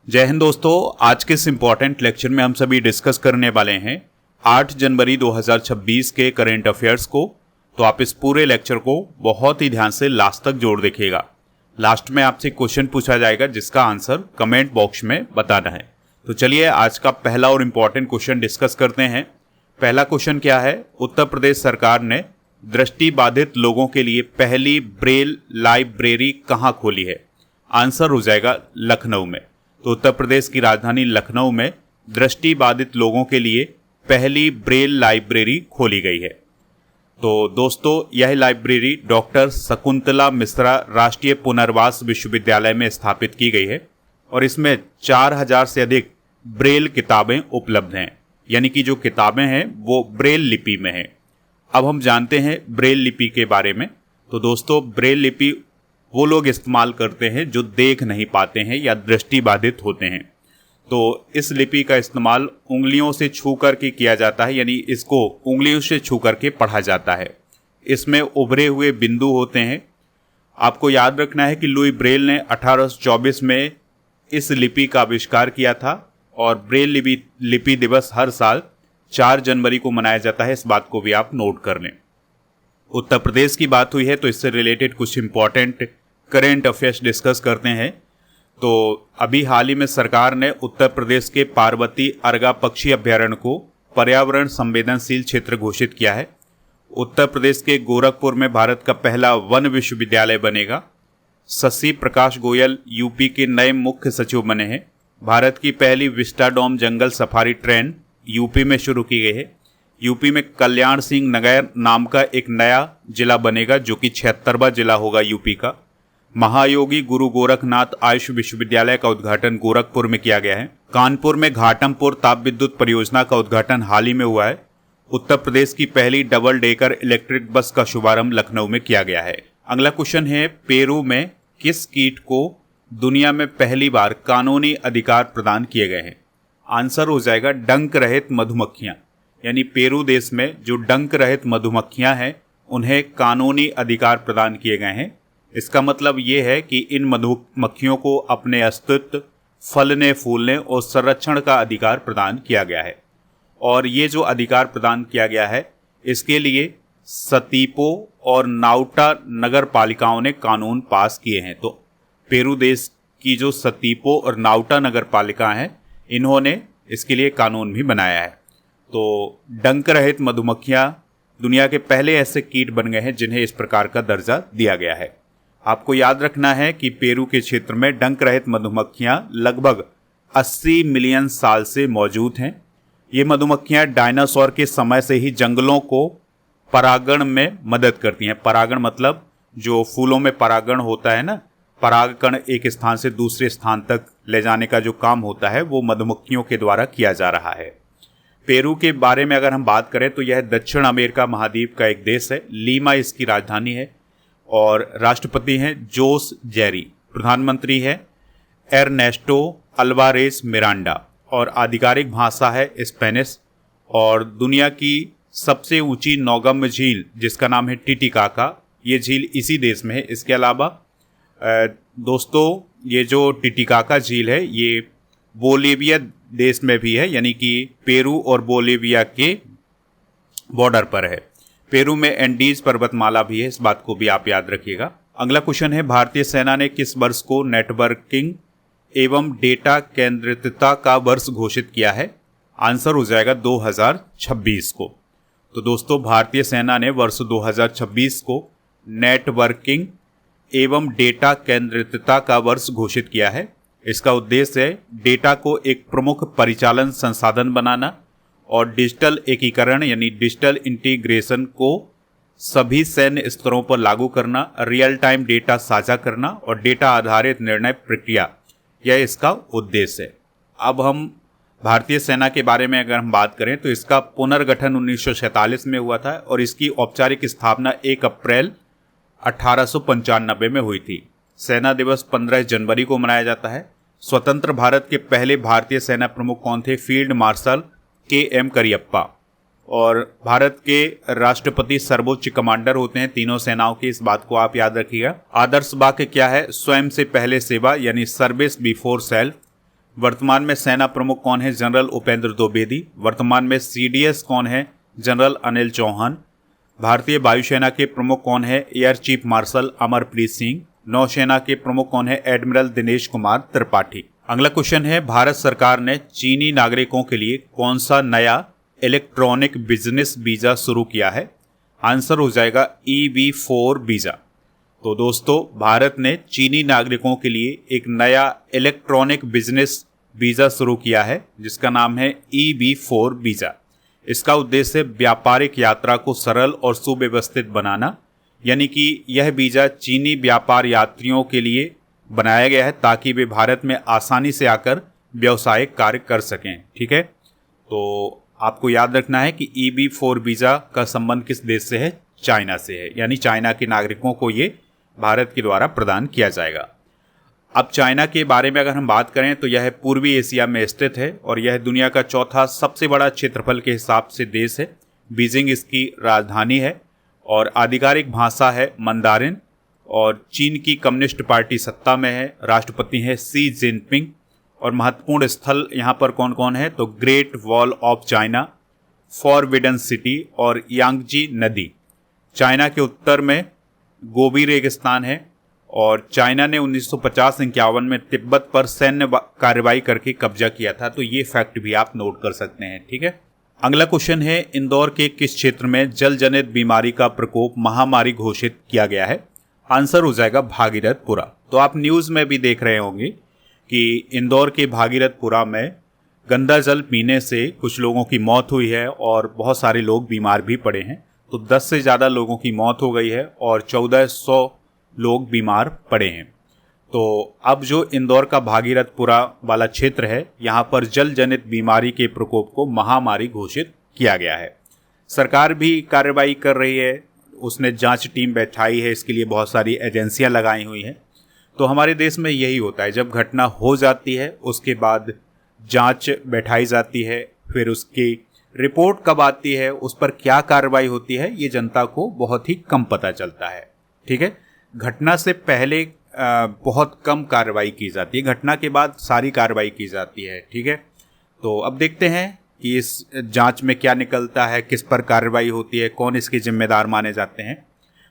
जय हिंद दोस्तों। आज के इस इम्पॉर्टेंट लेक्चर में हम सभी डिस्कस करने वाले हैं 8 जनवरी 2026 के करेंट अफेयर्स को। तो आप इस पूरे लेक्चर को बहुत ही ध्यान से लास्ट तक जोड़ देखिएगा। लास्ट में आपसे क्वेश्चन पूछा जाएगा जिसका आंसर कमेंट बॉक्स में बताना है। तो चलिए आज का पहला और इम्पॉर्टेंट क्वेश्चन डिस्कस करते हैं। पहला क्वेश्चन क्या है? उत्तर प्रदेश सरकार ने दृष्टि बाधित लोगों के लिए पहली ब्रेल लाइब्रेरी कहाँ खोली है? आंसर हो जाएगा लखनऊ में। तो उत्तर प्रदेश की राजधानी लखनऊ में दृष्टि बाधित लोगों के लिए पहली ब्रेल लाइब्रेरी खोली गई है। तो दोस्तों यह लाइब्रेरी डॉक्टर शकुंतला मिश्रा राष्ट्रीय पुनर्वास विश्वविद्यालय में स्थापित की गई है और इसमें 4000 से अधिक ब्रेल किताबें उपलब्ध हैं, यानी कि जो किताबें हैं वो ब्रेल लिपि में हैं। अब हम जानते हैं ब्रेल लिपि के बारे में। तो दोस्तों ब्रेल लिपि वो लोग इस्तेमाल करते हैं जो देख नहीं पाते हैं या दृष्टि बाधित होते हैं। तो इस लिपि का इस्तेमाल उंगलियों से छू करके किया जाता है, यानी इसको उंगलियों से छू करके पढ़ा जाता है। इसमें उभरे हुए बिंदु होते हैं। आपको याद रखना है कि लुई ब्रेल ने 1824 में इस लिपि का आविष्कार किया था और ब्रेल लिपि दिवस हर साल 4 जनवरी को मनाया जाता है। इस बात को भी आप नोट कर लें। उत्तर प्रदेश की बात हुई है तो इससे रिलेटेड कुछ इंपॉर्टेंट करेंट अफेयर्स डिस्कस करते हैं। तो अभी हाल ही में सरकार ने उत्तर प्रदेश के पार्वती अर्गा पक्षी अभ्यारण्य को पर्यावरण संवेदनशील क्षेत्र घोषित किया है। उत्तर प्रदेश के गोरखपुर में भारत का पहला वन विश्वविद्यालय बनेगा। शशि प्रकाश गोयल यूपी के नए मुख्य सचिव बने हैं। भारत की पहली विस्टाडोम जंगल सफारी ट्रेन यूपी में शुरू की गई है। यूपी में कल्याण सिंह नगर नाम का एक नया जिला बनेगा जो कि 76वां जिला होगा यूपी का। महायोगी गुरु गोरखनाथ आयुष विश्वविद्यालय का उद्घाटन गोरखपुर में किया गया है। कानपुर में घाटमपुर ताप विद्युत परियोजना का उद्घाटन हाल ही में हुआ है। उत्तर प्रदेश की पहली डबल डेकर इलेक्ट्रिक बस का शुभारंभ लखनऊ में किया गया है। अगला क्वेश्चन है, पेरू में किस कीट को दुनिया में पहली बार कानूनी अधिकार प्रदान किए गए हैं? आंसर हो जाएगा डंक रहित मधुमक्खियां, यानी पेरू देश में जो डंक रहित मधुमक्खियां हैं उन्हें कानूनी अधिकार प्रदान किए गए हैं। इसका मतलब ये है कि इन मधुमक्खियों को अपने अस्तित्व, फलने फूलने और संरक्षण का अधिकार प्रदान किया गया है। और ये जो अधिकार प्रदान किया गया है इसके लिए सतीपो और नाउटा नगर पालिकाओं ने कानून पास किए हैं। तो पेरू देश की जो सतीपो और नाउटा नगर पालिका हैं इन्होंने इसके लिए कानून भी बनाया है। तो डंक रहित मधुमक्खियां दुनिया के पहले ऐसे कीट बन गए हैं जिन्हें इस प्रकार का दर्जा दिया गया है। आपको याद रखना है कि पेरू के क्षेत्र में डंक रहित मधुमक्खियां लगभग 80 मिलियन साल से मौजूद हैं। ये मधुमक्खियां डायनासोर के समय से ही जंगलों को परागण में मदद करती हैं। परागण मतलब जो फूलों में परागण होता है ना, परागकण एक स्थान से दूसरे स्थान तक ले जाने का जो काम होता है वो मधुमक्खियों के द्वारा किया जा रहा है। पेरू के बारे में अगर हम बात करें तो यह दक्षिण अमेरिका महाद्वीप का एक देश है। लीमा इसकी राजधानी है और राष्ट्रपति हैं जोस जेरी। प्रधानमंत्री है एर्नेस्टो अल्वारेस मिरांडा और आधिकारिक भाषा है स्पेनिश। और दुनिया की सबसे ऊंची नौगम्य झील जिसका नाम है टिटिकाका, ये झील इसी देश में है। इसके अलावा दोस्तों ये जो टिटिकाका झील है ये बोलिविया देश में भी है, यानी कि पेरू और बोलिविया के बॉर्डर पर है। पेरू में एंडीज पर्वतमाला भी है, इस बात को भी आप याद रखिएगा। अगला क्वेश्चन है, भारतीय सेना ने किस वर्ष को नेटवर्किंग एवं डेटा केंद्रितता का वर्ष घोषित किया है? आंसर हो जाएगा 2026 को। तो दोस्तों भारतीय सेना ने वर्ष 2026 को नेटवर्किंग एवं डेटा केंद्रितता का वर्ष घोषित किया है। इसका उद्देश्य है डेटा को एक प्रमुख परिचालन संसाधन बनाना और डिजिटल एकीकरण यानी डिजिटल इंटीग्रेशन को सभी सैन्य स्तरों पर लागू करना, रियल टाइम डेटा साझा करना और डेटा आधारित निर्णय प्रक्रिया, यह इसका उद्देश्य है। अब हम भारतीय सेना के बारे में अगर हम बात करें तो इसका पुनर्गठन 1947 में हुआ था और इसकी औपचारिक स्थापना 1 अप्रैल 1895 में हुई थी। सेना दिवस 15 जनवरी को मनाया जाता है। स्वतंत्र भारत के पहले भारतीय सेना प्रमुख कौन थे? Field marshal KM Cariappa. और भारत के राष्ट्रपति सर्वोच्च कमांडर होते हैं तीनों सेनाओं की, इस बात को आप याद रखिएगा। आदर्श वाक्य क्या है? स्वयं से पहले सेवा यानी सर्विस बिफोर सेल्फ। वर्तमान में सेना प्रमुख कौन है? जनरल उपेंद्र द्विवेदी। वर्तमान में CDS कौन है? जनरल अनिल चौहान। भारतीय वायुसेना के प्रमुख कौन है? Air chief marshal Amarpreet Singh. नौसेना के प्रमुख कौन है? एडमिरल दिनेश कुमार त्रिपाठी। अगला क्वेश्चन है, भारत सरकार ने चीनी नागरिकों के लिए कौन सा नया इलेक्ट्रॉनिक बिजनेस वीजा शुरू किया है? आंसर हो जाएगा EB4 वीजा। तो दोस्तों, भारत ने चीनी नागरिकों के लिए एक नया इलेक्ट्रॉनिक बिजनेस वीजा शुरू किया है जिसका नाम है EB4 वीजा। इसका उद्देश्य व्यापारिक यात्रा को सरल और सुव्यवस्थित बनाना, यानी कि यह वीजा चीनी व्यापार यात्रियों के लिए बनाया गया है ताकि वे भारत में आसानी से आकर व्यावसायिक कार्य कर सकें। ठीक है, तो आपको याद रखना है कि EB4 वीजा का संबंध किस देश से है? चाइना से है, यानी चाइना के नागरिकों को ये भारत के द्वारा प्रदान किया जाएगा। अब चाइना के बारे में अगर हम बात करें तो यह पूर्वी एशिया में स्थित है और यह दुनिया का चौथा सबसे बड़ा क्षेत्रफल के हिसाब से देश है। बीजिंग इसकी राजधानी है और आधिकारिक भाषा है मंदारिन। और चीन की कम्युनिस्ट पार्टी सत्ता में है, राष्ट्रपति हैं शी जिनपिंग। और महत्वपूर्ण स्थल यहाँ पर कौन कौन है? तो great wall of China, forbidden city और यांगजी नदी। चाइना के उत्तर में गोबी रेगिस्तान है और चाइना ने 1950-51 में तिब्बत पर सैन्य कार्रवाई करके कब्जा किया था। तो ये फैक्ट भी आप नोट कर सकते हैं। ठीक है, अगला क्वेश्चन है, इंदौर के किस क्षेत्र में जल जनित बीमारी का प्रकोप महामारी घोषित किया गया है? आंसर हो जाएगा भागीरथपुरा। तो आप न्यूज़ में भी देख रहे होंगे कि इंदौर के भागीरथपुरा में गंदा जल पीने से कुछ लोगों की मौत हुई है और बहुत सारे लोग बीमार भी पड़े हैं। तो 10 से ज़्यादा लोगों की मौत हो गई है और 1400 लोग बीमार पड़े हैं। तो अब जो इंदौर का भागीरथपुरा वाला क्षेत्र है, यहाँ पर जल जनित बीमारी के प्रकोप को महामारी घोषित किया गया है। सरकार भी कार्रवाई कर रही है, उसने जांच टीम बैठाई है, इसके लिए बहुत सारी एजेंसियां लगाई हुई हैं। तो हमारे देश में यही होता है, जब घटना हो जाती है उसके बाद जांच बैठाई जाती है, फिर उसकी रिपोर्ट कब आती है, उस पर क्या कार्रवाई होती है, ये जनता को बहुत ही कम पता चलता है। ठीक है, घटना से पहले बहुत कम कार्रवाई की जाती है, घटना के बाद सारी कार्रवाई की जाती है। ठीक है, तो अब देखते हैं कि इस जांच में क्या निकलता है, किस पर कार्रवाई होती है, कौन इसके जिम्मेदार माने जाते हैं।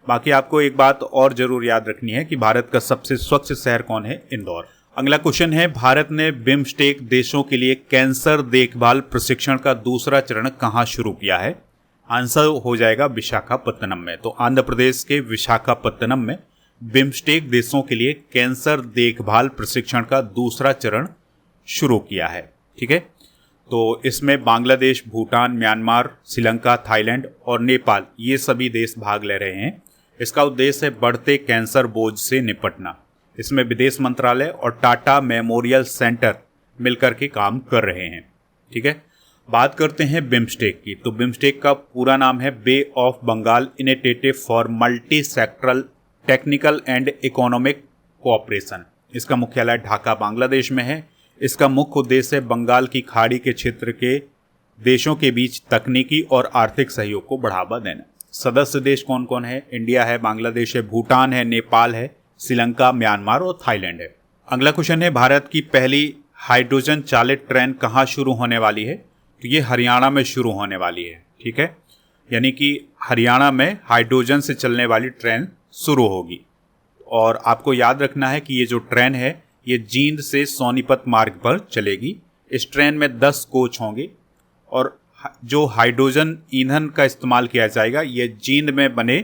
बाकी आपको एक बात और जरूर याद रखनी है कि भारत का सबसे स्वच्छ शहर कौन है? इंदौर। अगला क्वेश्चन है, भारत ने बिम्स्टेक देशों के लिए कैंसर देखभाल प्रशिक्षण का दूसरा चरण कहाँ शुरू किया है? आंसर हो जाएगा विशाखापत्तनम में। तो आंध्र प्रदेश के विशाखापत्तनम में बिम्स्टेक देशों के लिए कैंसर देखभाल प्रशिक्षण का दूसरा चरण शुरू किया है। ठीक है, तो इसमें बांग्लादेश, भूटान, म्यांमार, श्रीलंका, थाईलैंड और नेपाल, ये सभी देश भाग ले रहे हैं। इसका उद्देश्य है बढ़ते कैंसर बोझ से निपटना। इसमें विदेश मंत्रालय और टाटा मेमोरियल सेंटर मिलकर के काम कर रहे हैं। ठीक है, बात करते हैं बिम्स्टेक की। तो बिम्स्टेक का पूरा नाम है Bay of Bengal Initiative for Multi Sectoral Technical and Economic Cooperation. इसका मुख्यालय ढाका, बांग्लादेश में है। इसका मुख्य उद्देश्य बंगाल की खाड़ी के क्षेत्र के देशों के बीच तकनीकी और आर्थिक सहयोग को बढ़ावा देना। सदस्य देश कौन कौन है? इंडिया है, बांग्लादेश है, भूटान है, नेपाल है, श्रीलंका, म्यांमार और थाईलैंड है। अगला क्वेश्चन है, भारत की पहली हाइड्रोजन चालित ट्रेन कहाँ शुरू होने वाली है? तो ये हरियाणा में शुरू होने वाली है। ठीक है, यानी कि हरियाणा में हाइड्रोजन से चलने वाली ट्रेन शुरू होगी। और आपको याद रखना है कि ये जो ट्रेन है ये जींद से सोनीपत मार्ग पर चलेगी। इस ट्रेन में 10 कोच होंगे और जो हाइड्रोजन ईंधन का इस्तेमाल किया जाएगा ये जींद में बने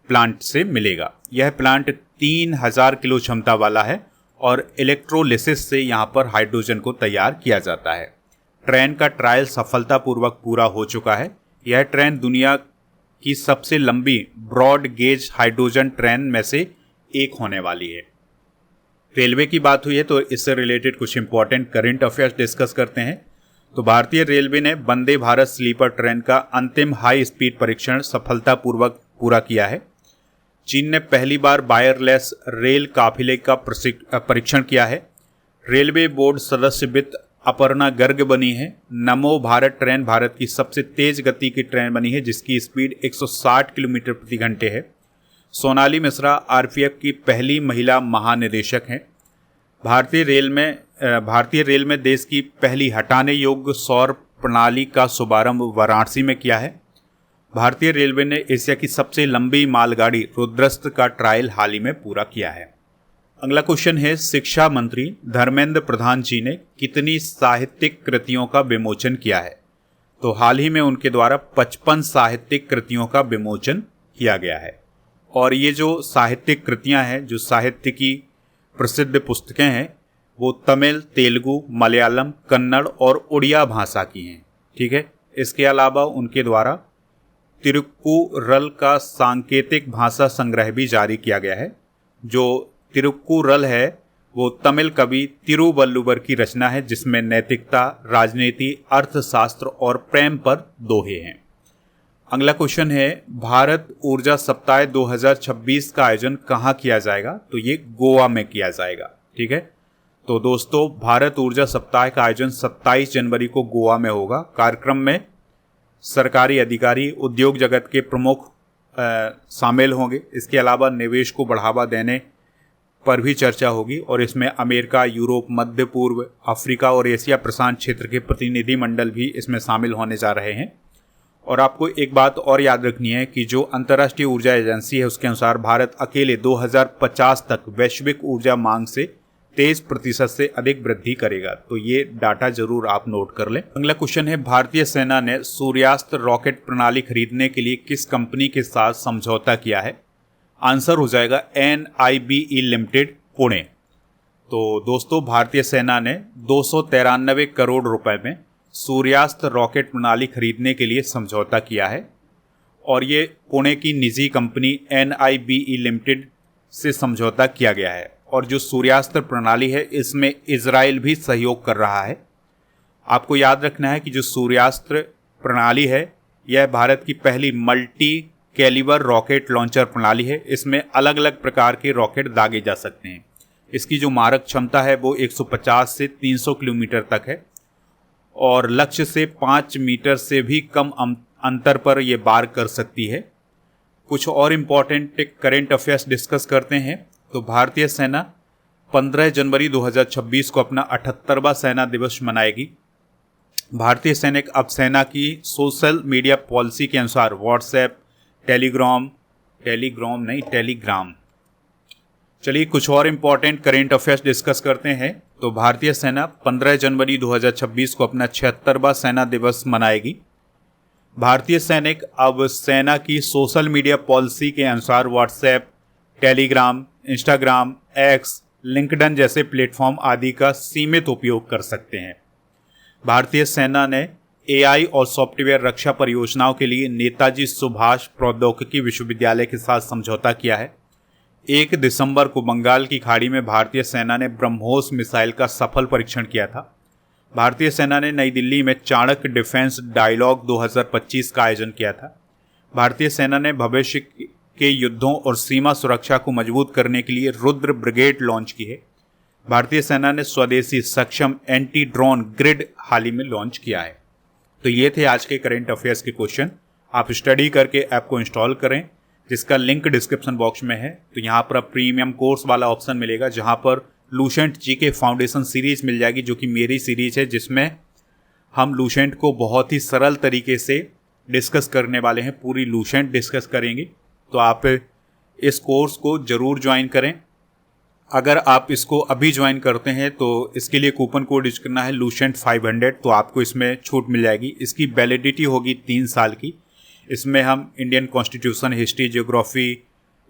प्लांट से मिलेगा। यह प्लांट 3000 किलो क्षमता वाला है और इलेक्ट्रोलिसिस से यहाँ पर हाइड्रोजन को तैयार किया जाता है। ट्रेन का ट्रायल सफलतापूर्वक पूरा हो चुका है। यह ट्रेन दुनिया की सबसे लंबी ब्रॉड गेज हाइड्रोजन ट्रेन में से एक होने वाली है। रेलवे की बात हुई है तो इससे रिलेटेड कुछ इंपॉर्टेंट करंट अफेयर्स डिस्कस करते हैं। तो भारतीय रेलवे ने वंदे भारत स्लीपर ट्रेन का अंतिम हाई स्पीड परीक्षण सफलतापूर्वक पूरा किया है। चीन ने पहली बार वायरलेस रेल काफिले का परीक्षण किया है। रेलवे बोर्ड सदस्य वित्त अपर्णा गर्ग बनी है। नमो भारत ट्रेन भारत की सबसे तेज गति की ट्रेन बनी है जिसकी स्पीड 160 किलोमीटर प्रति घंटे है। सोनाली मिश्रा आरपीएफ की पहली महिला महानिदेशक हैं। भारतीय रेल में भारतीय रेल में देश की पहली हटाने योग्य सौर प्रणाली का शुभारंभ वाराणसी में किया है। भारतीय रेलवे ने एशिया की सबसे लंबी मालगाड़ी रुद्रस्थ का ट्रायल हाल ही में पूरा किया है। अगला क्वेश्चन है, शिक्षा मंत्री धर्मेंद्र प्रधान जी ने कितनी साहित्यिक कृतियों का विमोचन किया है? तो हाल ही में उनके द्वारा 55 साहित्यिक कृतियों का विमोचन किया गया है। और ये जो साहित्यिक कृतियां हैं, जो साहित्य की प्रसिद्ध पुस्तकें हैं, वो तमिल, तेलुगु, मलयालम, कन्नड़ और उड़िया भाषा की हैं। ठीक है। इसके अलावा उनके द्वारा तिरुक्कुरल का सांकेतिक भाषा संग्रह भी जारी किया गया है। जो तिरुक्कुरल है वो तमिल कवि तिरुवल्लुवर की रचना है, जिसमें नैतिकता, राजनीति, अर्थशास्त्र और प्रेम पर दोहे हैं। अगला क्वेश्चन है, भारत ऊर्जा सप्ताह 2026 का आयोजन कहाँ किया जाएगा? तो ये गोवा में किया जाएगा। ठीक है। तो दोस्तों, भारत ऊर्जा सप्ताह का आयोजन 27 जनवरी को गोवा में होगा। कार्यक्रम में सरकारी अधिकारी, उद्योग जगत के प्रमुख शामिल होंगे। इसके अलावा निवेश को बढ़ावा देने पर भी चर्चा होगी और इसमें अमेरिका, यूरोप, मध्य पूर्व, अफ्रीका और एशिया प्रशांत क्षेत्र के प्रतिनिधि मंडल भी इसमें शामिल होने जा रहे हैं। और आपको एक बात और याद रखनी है कि जो अंतर्राष्ट्रीय ऊर्जा एजेंसी है उसके अनुसार भारत अकेले 2050 तक वैश्विक ऊर्जा मांग से 23% से अधिक वृद्धि करेगा। तो ये डाटा जरूर आप नोट कर लें। अगला क्वेश्चन है, भारतीय सेना ने सूर्यास्त्र रॉकेट प्रणाली खरीदने के लिए किस कंपनी के साथ समझौता किया है? आंसर हो जाएगा NIBE लिमिटेड, पुणे। तो दोस्तों, भारतीय सेना ने 293 करोड़ रुपए में सूर्यास्त्र रॉकेट प्रणाली खरीदने के लिए समझौता किया है और ये पुणे की निजी कंपनी NIBE लिमिटेड से समझौता किया गया है। और जो सूर्यास्त्र प्रणाली है इसमें इजराइल भी सहयोग कर रहा है। आपको याद रखना है कि जो सूर्यास्त्र प्रणाली है यह भारत की पहली मल्टी कैलिबर रॉकेट लॉन्चर प्रणाली है। इसमें अलग अलग प्रकार के रॉकेट दागे जा सकते हैं। इसकी जो मारक क्षमता है वो 150 से 300 किलोमीटर तक है और लक्ष्य से 5 मीटर से भी कम अंतर पर यह वार कर सकती है। कुछ और इम्पॉर्टेंट करंट अफेयर्स डिस्कस करते हैं। तो भारतीय सेना 15 जनवरी 2026 को अपना 78वां सेना दिवस मनाएगी। भारतीय सैनिक अब सेना की सोशल मीडिया पॉलिसी के अनुसार व्हाट्सएप, टेलीग्राम। चलिए कुछ और इम्पॉर्टेंट करेंट अफेयर्स डिस्कस करते हैं। तो भारतीय सेना 15 जनवरी 2026 को अपना 76वां सेना दिवस मनाएगी। भारतीय सैनिक अब सेना की सोशल मीडिया पॉलिसी के अनुसार WhatsApp, Telegram, Instagram, x, LinkedIn जैसे प्लेटफॉर्म आदि का सीमित उपयोग कर सकते हैं। भारतीय सेना ने AI और सॉफ्टवेयर रक्षा परियोजनाओं के लिए नेताजी सुभाष प्रौद्योगिकी विश्वविद्यालय के साथ समझौता किया है। 1 दिसंबर को बंगाल की खाड़ी में भारतीय सेना ने ब्रह्मोस मिसाइल का सफल परीक्षण किया था। भारतीय सेना ने नई दिल्ली में चाणक्य डिफेंस डायलॉग 2025 का आयोजन किया था। भारतीय सेना ने भविष्य के युद्धों और सीमा सुरक्षा को मजबूत करने के लिए रुद्र ब्रिगेड लॉन्च की है। भारतीय सेना ने स्वदेशी सक्षम एंटी ड्रोन ग्रिड हाल ही में लॉन्च किया है। तो ये थे आज के करंट अफेयर्स के क्वेश्चन। आप स्टडी करके ऐप को इंस्टॉल करें, जिसका लिंक डिस्क्रिप्शन बॉक्स में है। तो यहाँ पर प्रीमियम कोर्स वाला ऑप्शन मिलेगा, जहाँ पर लूसेंट जीके फाउंडेशन सीरीज मिल जाएगी, जो कि मेरी सीरीज है, जिसमें हम लूसेंट को बहुत ही सरल तरीके से डिस्कस करने वाले हैं। पूरी लूसेंट डिस्कस करेंगे। तो आप इस कोर्स को ज़रूर ज्वाइन करें। अगर आप इसको अभी ज्वाइन करते हैं तो इसके लिए कूपन कोड यूज करना है लूसेंट 500। तो आपको इसमें छूट मिल जाएगी। इसकी वैलिडिटी होगी 3 साल की। इसमें हम Indian constitution, history, geography,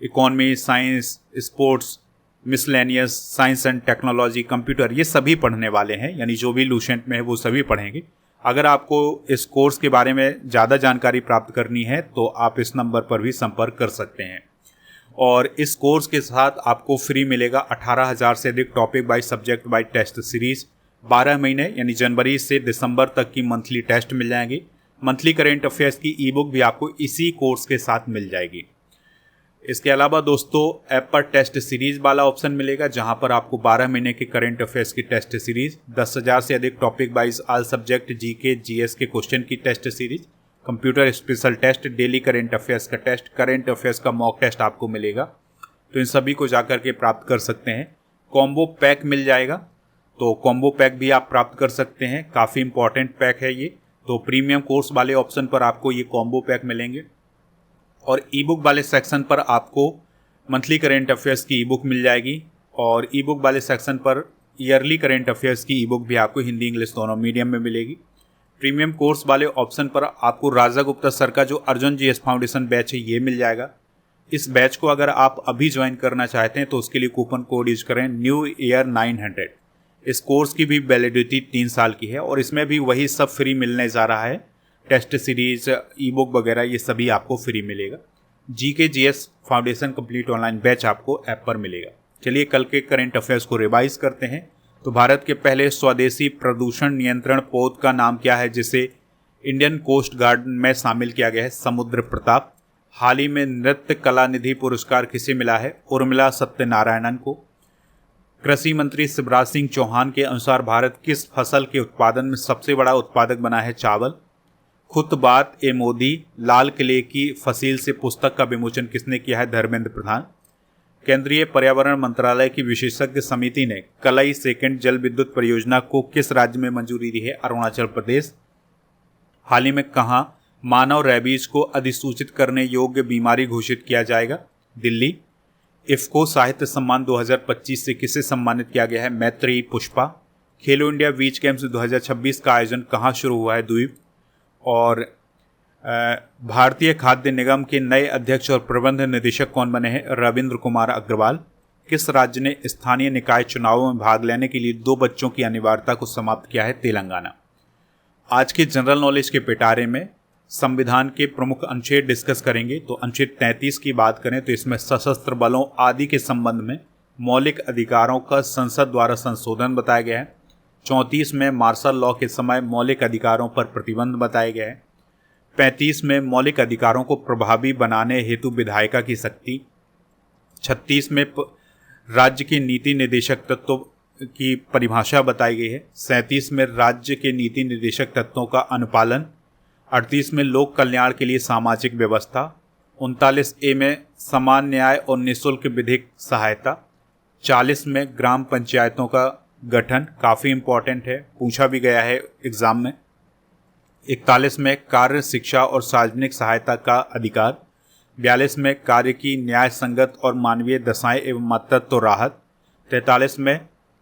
economy, science, sports, miscellaneous, science and technology, computer, ये सभी पढ़ने वाले हैं। यानी जो भी लूसेंट में है वो सभी पढ़ेंगे। अगर आपको इस कोर्स के बारे में ज़्यादा जानकारी प्राप्त करनी है तो आप इस नंबर पर भी संपर्क कर सकते हैं। और इस कोर्स के साथ आपको फ्री मिलेगा 18,000 से अधिक topic by subject by test series. 12 महीने यानी जनवरी से दिसंबर तक की मंथली टेस्ट मिल जाएंगे। मंथली करेंट अफेयर्स की ई बुक भी आपको इसी कोर्स के साथ मिल जाएगी। इसके अलावा दोस्तों ऐप पर टेस्ट सीरीज वाला ऑप्शन मिलेगा, जहां पर आपको 12 महीने के करंट अफेयर्स की टेस्ट सीरीज, 10,000 से अधिक topic wise all subject GK GS के क्वेश्चन की test series, computer special test, daily current affairs का टेस्ट, करंट अफेयर्स का मॉक टेस्ट आपको मिलेगा। तो इन सभी को जाकर के प्राप्त कर सकते हैं। कॉम्बो पैक मिल जाएगा तो कॉम्बो पैक भी आप प्राप्त कर सकते हैं, काफ़ी इंपॉर्टेंट पैक है ये। तो प्रीमियम कोर्स वाले ऑप्शन पर आपको ये कॉम्बो पैक मिलेंगे और ई बुक वाले सेक्शन पर आपको मंथली करेंट अफेयर्स की ई बुक मिल जाएगी और ई बुक वाले सेक्शन पर ईयरली करेंट अफेयर्स की ई बुक भी आपको हिंदी इंग्लिश दोनों मीडियम में मिलेगी। प्रीमियम कोर्स वाले ऑप्शन पर आपको राजा गुप्ता सर का जो अर्जुन जीएस फाउंडेशन बैच है ये मिल जाएगा। इस बैच को अगर आप अभी ज्वाइन करना चाहते हैं तो उसके लिए कूपन कोड यूज करें न्यू ईयर 900। इस कोर्स की भी वैलिडिटी 3 साल की है और इसमें भी वही सब फ्री मिलने जा रहा है। टेस्ट सीरीज, ई बुक वगैरह ये सभी आपको फ्री मिलेगा। GK GS foundation complete online batch आपको ऐप पर मिलेगा। चलिए कल के करंट अफेयर्स को रिवाइज करते हैं। तो भारत के पहले स्वदेशी प्रदूषण नियंत्रण पौध का नाम क्या है जिसे इंडियन कोस्ट गार्ड में शामिल किया गया है? समुद्र प्रताप। हाल ही में नृत्य कला निधि पुरस्कार किसे मिला है? उर्मिला सत्यनारायणन को। कृषि मंत्री शिवराज सिंह चौहान के अनुसार भारत किस फसल के उत्पादन में सबसे बड़ा उत्पादक बना है? चावल। खुद बात ए मोदी, लाल किले की फसील से पुस्तक का विमोचन किसने किया है? धर्मेंद्र प्रधान। केंद्रीय पर्यावरण मंत्रालय की विशेषज्ञ समिति ने कलई सेकंड जल विद्युत परियोजना को किस राज्य में मंजूरी दी है? अरुणाचल प्रदेश। हाल ही में कहां मानव रेबीज को अधिसूचित करने योग्य बीमारी घोषित किया जाएगा? दिल्ली। इफ्को साहित्य सम्मान 2025 से किसे सम्मानित किया गया है? मैत्रेयी पुष्पा। खेलो इंडिया बीच गेम्स 2026 का आयोजन कहां शुरू हुआ है? द्वीप। और भारतीय खाद्य निगम के नए अध्यक्ष और प्रबंध निदेशक कौन बने हैं? रविंद्र कुमार अग्रवाल। किस राज्य ने स्थानीय निकाय चुनावों में भाग लेने के लिए 2 बच्चों की अनिवार्यता को समाप्त किया है? तेलंगाना। आज के जनरल नॉलेज के पिटारे में संविधान के प्रमुख अनुच्छेद डिस्कस करेंगे। तो अनुच्छेद 33 की बात करें तो इसमें सशस्त्र बलों आदि के संबंध में मौलिक अधिकारों का संसद द्वारा संशोधन बताया गया है। 34 में मार्शल लॉ के समय मौलिक अधिकारों पर प्रतिबंध बताया गया है। 35 में मौलिक अधिकारों को प्रभावी बनाने हेतु विधायिका की शक्ति। 36 में राज्य के नीति निर्देशक तत्वों की परिभाषा बताई गई है। 37 में राज्य के नीति निर्देशक तत्वों का अनुपालन। 38 में लोक कल्याण के लिए सामाजिक व्यवस्था। 39 ए में समान न्याय और निःशुल्क विधिक सहायता। 40 में ग्राम पंचायतों का गठन, काफ़ी इम्पॉर्टेंट है, पूछा भी गया है एग्जाम में। 41 में कार्य शिक्षा और सार्वजनिक सहायता का अधिकार। 42 में कार्य की न्याय संगत और मानवीय दशाएं एवं मातृत्व राहत। 43 में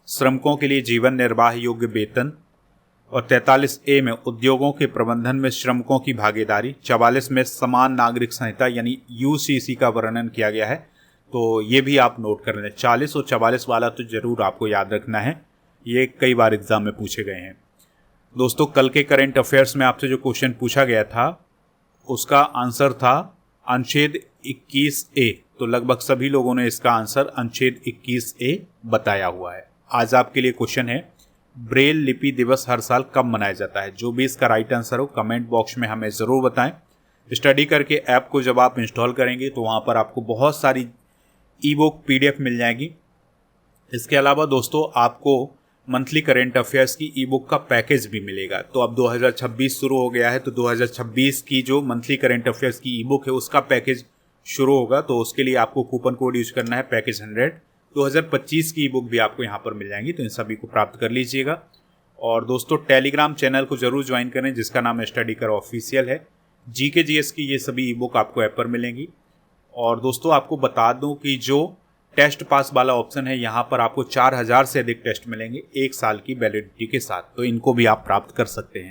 श्रमिकों के लिए जीवन निर्वाह योग्य वेतन और 43 ए में उद्योगों के प्रबंधन में श्रमिकों की भागीदारी। 44 में समान नागरिक संहिता यानी यूसीसी का वर्णन किया गया है। तो ये भी आप नोट कर लें। 40 और 44 वाला तो जरूर आपको याद रखना है, ये कई बार एग्जाम में पूछे गए हैं। दोस्तों कल के करंट अफेयर्स में आपसे जो क्वेश्चन पूछा गया था उसका आंसर था अनुच्छेद 21A। तो लगभग सभी लोगों ने इसका आंसर अनुच्छेद 21A बताया हुआ है। आज आपके लिए क्वेश्चन है ब्रेल लिपि दिवस हर साल कब मनाया जाता है? जो भी इसका राइट आंसर हो कमेंट बॉक्स में हमें ज़रूर बताएं। स्टडी करके ऐप को जब आप इंस्टॉल करेंगे तो वहाँ पर आपको बहुत सारी ई बुक PDF मिल जाएगी। इसके अलावा दोस्तों आपको मंथली करेंट अफेयर्स की ई बुक का पैकेज भी मिलेगा। तो अब 2026 शुरू हो गया है तो 2026 की जो मंथली करेंट अफेयर्स की ई बुक है उसका पैकेज शुरू होगा। तो उसके लिए आपको कूपन कोड यूज करना है पैकेज 100। 2025 की ई बुक भी आपको यहाँ पर मिल जाएंगी, तो इन सभी को प्राप्त कर लीजिएगा। और दोस्तों टेलीग्राम चैनल को जरूर ज्वाइन करें जिसका नाम स्टडी कर ऑफिशियल है। जीके जीएस की ये सभी ई बुक आपको ऐप पर मिलेंगी। और दोस्तों आपको बता दूं कि जो टेस्ट पास वाला ऑप्शन है यहाँ पर आपको 4000 से अधिक टेस्ट मिलेंगे 1 साल की वैलिडिटी के साथ, तो इनको भी आप प्राप्त कर सकते हैं।